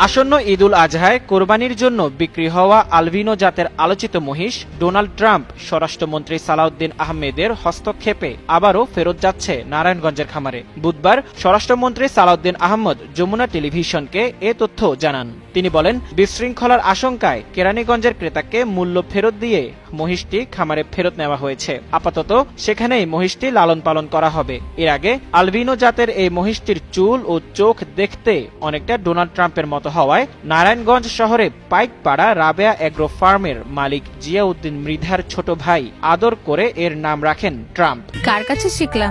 আসন্ন ঈদুল আজহায় কোরবানির জন্য বিক্রি হওয়া আলবিনো জাতের আলোচিত মহিষ ডোনাল্ড ট্রাম্প স্বরাষ্ট্রমন্ত্রী সালাউদ্দিন আহমেদের হস্তক্ষেপে আবারও ফেরত যাচ্ছে নারায়ণগঞ্জের খামারে। বুধবার স্বরাষ্ট্রমন্ত্রী সালাউদ্দিন আহমদ যমুনা টেলিভিশনকে এ তথ্য জানান। তিনি বলেন, বিশৃঙ্খলার আশঙ্কায় কেরানীগঞ্জের ক্রেতাকে মূল্য ফেরত দিয়ে মহিষটি খামারে ফেরত নেওয়া হয়েছে। আপাতত সেখানেই মহিষটি লালন পালন করা হবে। এর আগে আলবিনো জাতের এই মহিষটির চুল ও চোখ দেখতে অনেকটা ডোনাল্ড ট্রাম্পের মতো হওয়ায় নারায়ণগঞ্জ শহরে পাইকপাড়া রাবেয়া এগ্রো ফার্মের মালিক জিয়াউদ্দিন মৃধার ছোট ভাই আদর করে এর নাম রাখেন ট্রাম্প। কার কাছে শিখলা?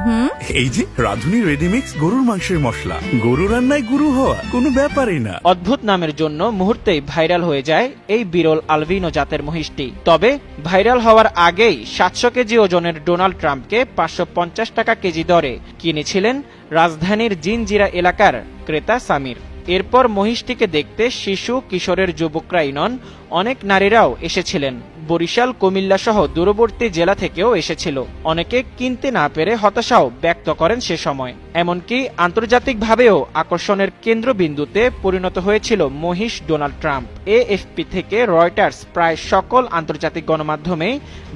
এই যে রাধুনী রেডিমিক্স গরুর মাংসের মশলা। গরু রান্নায় গুরু হওয়া কোনো ব্যাপারই না। অদ্ভুত নামের জন্য মুহূর্তেই ভাইরাল হয়ে যায় এই বিরল আলবিনো জাতের মহিষটি। তবে ভাইরাল হওয়ার আগেই 700 কেজি ওজনের ডোনাল্ড ট্রাম্পকে 550 টাকা কেজি দরে কিনেছিলেন রাজধানীর জিনজিরা এলাকার ক্রেতা সামির। এরপর মহিষটিকে দেখতে শিশু কিশোরের যুবকরাই নন, অনেক নারীরাও এসেছিলেন। বরিশাল, কুমিল্লা সহ দূরবর্তী জেলা থেকেও এসেছিল। অনেকে কিনতে না পেরে হতাশাও ব্যক্ত করেন সে সময়। এমনকি আন্তর্জাতিকভাবেও আকর্ষণের কেন্দ্রবিন্দুতে পরিণত হয়েছিল মহিষ ডোনাল্ড ট্রাম্প। এএফপি থেকে রয়টার্স প্রায় সকল আন্তর্জাতিক গণমাধ্যমে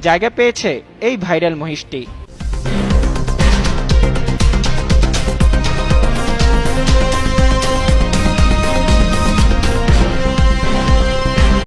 জায়গা পেয়েছে এই ভাইরাল মহিষটি।